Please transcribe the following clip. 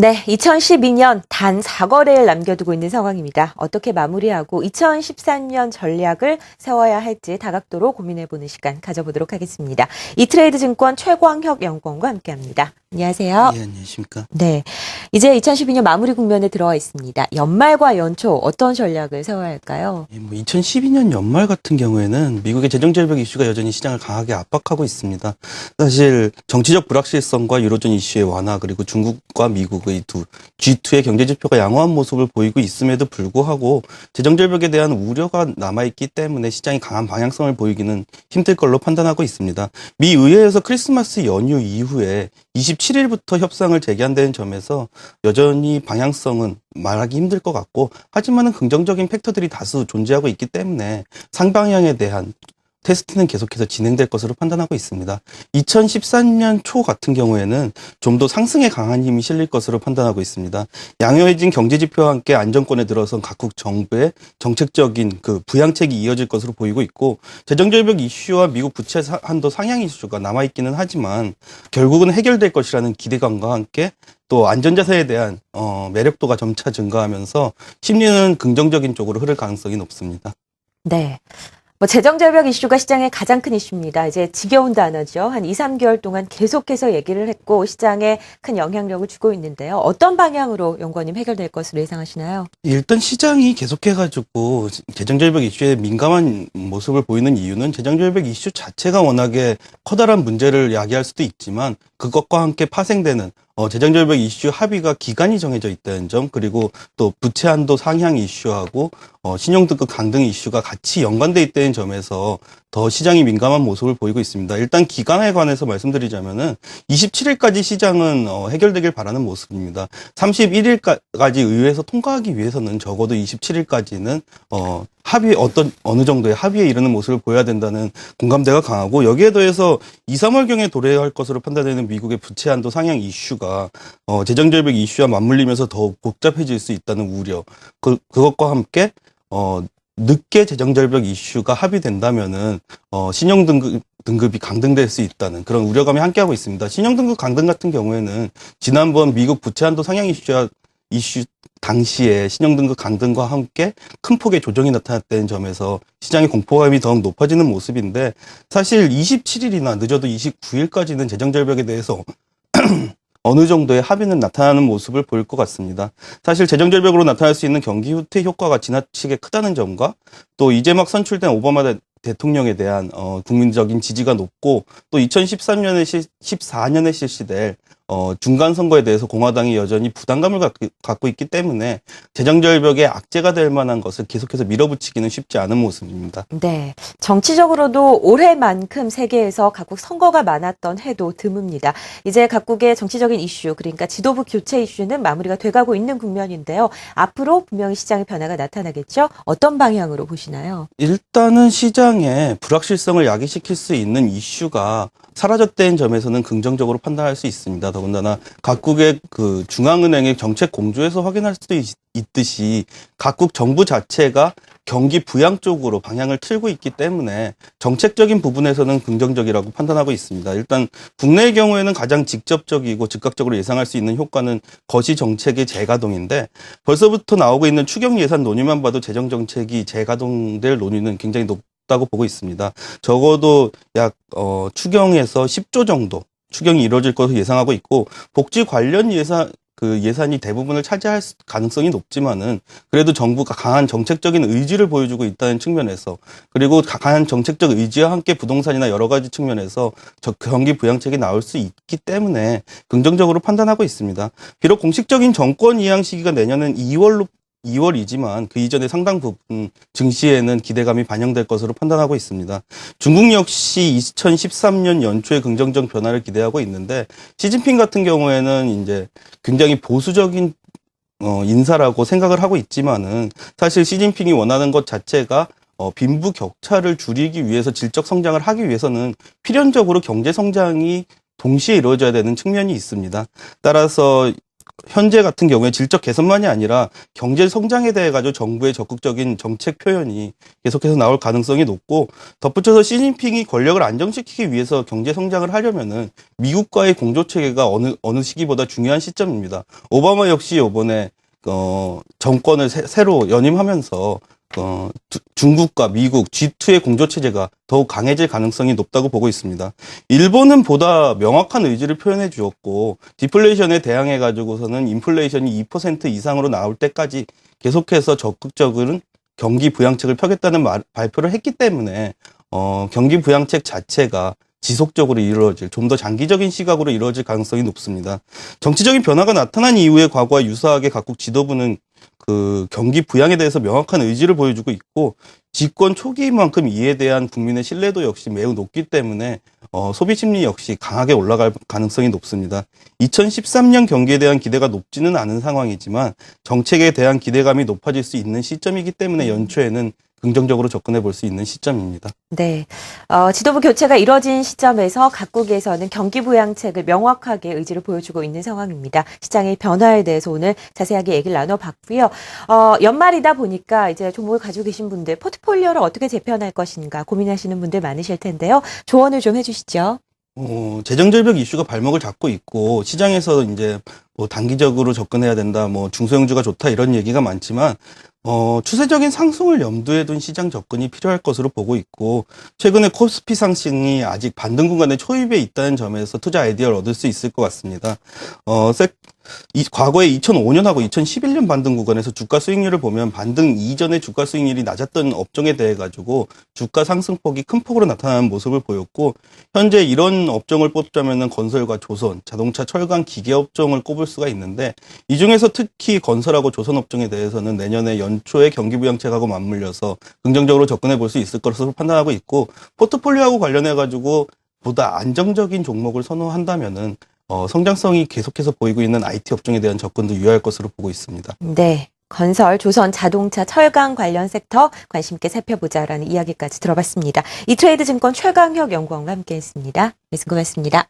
네, 2012년 단 4거래를 남겨두고 있는 상황입니다. 어떻게 마무리하고 2013년 전략을 세워야 할지 다각도로 고민해보는 시간 가져보도록 하겠습니다. 이트레이드 증권 최광혁 연구원과 함께합니다. 안녕하세요. 예, 안녕하십니까. 네, 이제 2012년 마무리 국면에 들어와 있습니다. 연말과 연초 어떤 전략을 세워야 할까요? 2012년 연말 같은 경우에는 미국의 재정절벽 이슈가 여전히 시장을 강하게 압박하고 있습니다. 사실 정치적 불확실성과 유로존 이슈의 완화, 그리고 중국과 미국의 G2의 경제 지표가 양호한 모습을 보이고 있음에도 불구하고 재정절벽에 대한 우려가 남아있기 때문에 시장이 강한 방향성을 보이기는 힘들 걸로 판단하고 있습니다. 미 의회에서 크리스마스 연휴 이후에 27일부터 협상을 재개한다는 점에서 여전히 방향성은 말하기 힘들 것 같고, 하지만은 긍정적인 팩터들이 다수 존재하고 있기 때문에 상방향에 대한 테스트는 계속해서 진행될 것으로 판단하고 있습니다. 2013년 초 같은 경우에는 좀 더 상승에 강한 힘이 실릴 것으로 판단하고 있습니다. 양호해진 경제지표와 함께 안정권에 들어선 각국 정부의 정책적인 부양책이 이어질 것으로 보이고 있고, 재정절벽 이슈와 미국 부채 한도 상향 이슈가 남아있기는 하지만 결국은 해결될 것이라는 기대감과 함께 또 안전자산에 대한 매력도가 점차 증가하면서 심리는 긍정적인 쪽으로 흐를 가능성이 높습니다. 네. 재정절벽 이슈가 시장의 가장 큰 이슈입니다. 이제 지겨운 단어죠. 한 2, 3개월 동안 계속해서 얘기를 했고 시장에 큰 영향력을 주고 있는데요. 어떤 방향으로 연구원님 해결될 것으로 예상하시나요? 일단 시장이 계속해가지고 재정절벽 이슈에 민감한 모습을 보이는 이유는 재정절벽 이슈 자체가 워낙에 커다란 문제를 야기할 수도 있지만 그것과 함께 파생되는 재정절벽 이슈 합의가 기간이 정해져 있다는 점, 그리고 또 부채 한도 상향 이슈하고 신용등급 강등 이슈가 같이 연관돼 있다는 점에서 더 시장이 민감한 모습을 보이고 있습니다. 일단 기간에 관해서 말씀드리자면은 27일까지 시장은 해결되길 바라는 모습입니다. 31일까지 의회에서 통과하기 위해서는 적어도 27일까지는 어느 정도의 합의에 이르는 모습을 보여야 된다는 공감대가 강하고, 여기에 더해서 2, 3월경에 도래할 것으로 판단되는 미국의 부채 한도 상향 이슈가 재정절벽 이슈와 맞물리면서 더욱 복잡해질 수 있다는 우려, 그것과 함께 늦게 재정절벽 이슈가 합의된다면은 신용등급이 강등될 수 있다는 그런 우려감이 함께하고 있습니다. 신용등급 강등 같은 경우에는 지난번 미국 부채 한도 상향 이슈 당시에 신용등급 강등과 함께 큰 폭의 조정이 나타났다는 점에서 시장의 공포감이 더욱 높아지는 모습인데, 사실 27일이나 늦어도 29일까지는 재정절벽에 대해서 어느 정도의 합의는 나타나는 모습을 보일 것 같습니다. 사실 재정절벽으로 나타날 수 있는 경기 후퇴 효과가 지나치게 크다는 점과, 또 이제 막 선출된 오바마 대통령에 대한 국민적인 지지가 높고, 또 2014년에 실시될 중간 선거에 대해서 공화당이 여전히 부담감을 갖고 있기 때문에 재정절벽의 악재가 될 만한 것을 계속해서 밀어붙이기는 쉽지 않은 모습입니다. 네, 정치적으로도 올해만큼 세계에서 각국 선거가 많았던 해도 드뭅니다. 이제 각국의 정치적인 이슈, 그러니까 지도부 교체 이슈는 마무리가 돼가고 있는 국면인데요. 앞으로 분명히 시장의 변화가 나타나겠죠? 어떤 방향으로 보시나요? 일단은 시장에 불확실성을 야기시킬 수 있는 이슈가 사라졌다는 점에서는 긍정적으로 판단할 수 있습니다. 더군다나 각국의 중앙은행의 정책 공조에서 확인할 수도 있듯이 각국 정부 자체가 경기 부양 쪽으로 방향을 틀고 있기 때문에 정책적인 부분에서는 긍정적이라고 판단하고 있습니다. 일단 국내의 경우에는 가장 직접적이고 즉각적으로 예상할 수 있는 효과는 거시 정책의 재가동인데, 벌써부터 나오고 있는 추경 예산 논의만 봐도 재정 정책이 재가동될 논의는 굉장히 높다고 보고 있습니다. 적어도 약 추경에서 10조 정도 추경이 이루어질 것으로 예상하고 있고, 복지 관련 예산이 대부분을 차지할 가능성이 높지만은 그래도 정부가 강한 정책적인 의지를 보여주고 있다는 측면에서, 그리고 강한 정책적 의지와 함께 부동산이나 여러 가지 측면에서 경기 부양책이 나올 수 있기 때문에 긍정적으로 판단하고 있습니다. 비록 공식적인 정권 이양 시기가 내년은 2월이지만 그 이전에 상당 부분 증시에는 기대감이 반영될 것으로 판단하고 있습니다. 중국 역시 2013년 연초에 긍정적 변화를 기대하고 있는데, 시진핑 같은 경우에는 이제 굉장히 보수적인 인사라고 생각을 하고 있지만은, 사실 시진핑이 원하는 것 자체가 빈부 격차를 줄이기 위해서 질적 성장을 하기 위해서는 필연적으로 경제 성장이 동시에 이루어져야 되는 측면이 있습니다. 따라서 현재 같은 경우에 질적 개선만이 아니라 경제 성장에 대해 가지고 정부의 적극적인 정책 표현이 계속해서 나올 가능성이 높고, 덧붙여서 시진핑이 권력을 안정시키기 위해서 경제 성장을 하려면은 미국과의 공조 체계가 어느 시기보다 중요한 시점입니다. 오바마 역시 이번에 정권을 새로 연임하면서 중국과 미국 G2의 공조 체제가 더욱 강해질 가능성이 높다고 보고 있습니다. 일본은 보다 명확한 의지를 표현해 주었고, 디플레이션에 대항해 가지고서는 인플레이션이 2% 이상으로 나올 때까지 계속해서 적극적으로 경기 부양책을 펴겠다는 발표를 했기 때문에 경기 부양책 자체가 지속적으로 이루어질, 좀 더 장기적인 시각으로 이루어질 가능성이 높습니다. 정치적인 변화가 나타난 이후에 과거와 유사하게 각국 지도부는 그 경기 부양에 대해서 명확한 의지를 보여주고 있고, 집권 초기인 만큼 이에 대한 국민의 신뢰도 역시 매우 높기 때문에 소비 심리 역시 강하게 올라갈 가능성이 높습니다. 2013년 경기에 대한 기대가 높지는 않은 상황이지만 정책에 대한 기대감이 높아질 수 있는 시점이기 때문에 연초에는 긍정적으로 접근해 볼 수 있는 시점입니다. 네. 지도부 교체가 이뤄진 시점에서 각국에서는 경기 부양책을 명확하게 의지를 보여주고 있는 상황입니다. 시장의 변화에 대해서 오늘 자세하게 얘기를 나눠봤고요. 연말이다 보니까 이제 종목을 가지고 계신 분들 포트폴리오를 어떻게 재편할 것인가 고민하시는 분들 많으실 텐데요. 조언을 좀 해주시죠. 재정절벽 이슈가 발목을 잡고 있고, 시장에서 이제 뭐 단기적으로 접근해야 된다, 뭐 중소형주가 좋다 이런 얘기가 많지만, 추세적인 상승을 염두에 둔 시장 접근이 필요할 것으로 보고 있고, 최근에 코스피 상승이 아직 반등 구간의 초입에 있다는 점에서 투자 아이디어를 얻을 수 있을 것 같습니다. 과거에 2005년하고 2011년 반등 구간에서 주가 수익률을 보면 반등 이전의 주가 수익률이 낮았던 업종에 대해 가지고 주가 상승폭이 큰 폭으로 나타나는 모습을 보였고, 현재 이런 업종을 뽑자면은 건설과 조선, 자동차, 철강, 기계 업종을 꼽을 수가 있는데, 이 중에서 특히 건설하고 조선 업종에 대해서는 내년에 연초에 경기 부양책하고 맞물려서 긍정적으로 접근해 볼 수 있을 것으로 판단하고 있고, 포트폴리오하고 관련해 가지고 보다 안정적인 종목을 선호한다면은 성장성이 계속해서 보이고 있는 IT 업종에 대한 접근도 유효할 것으로 보고 있습니다. 네. 건설, 조선, 자동차, 철강 관련 섹터 관심 있게 살펴보자라는 이야기까지 들어봤습니다. 이트레이드 증권 최강혁 연구원과 함께했습니다. 말씀 고맙습니다.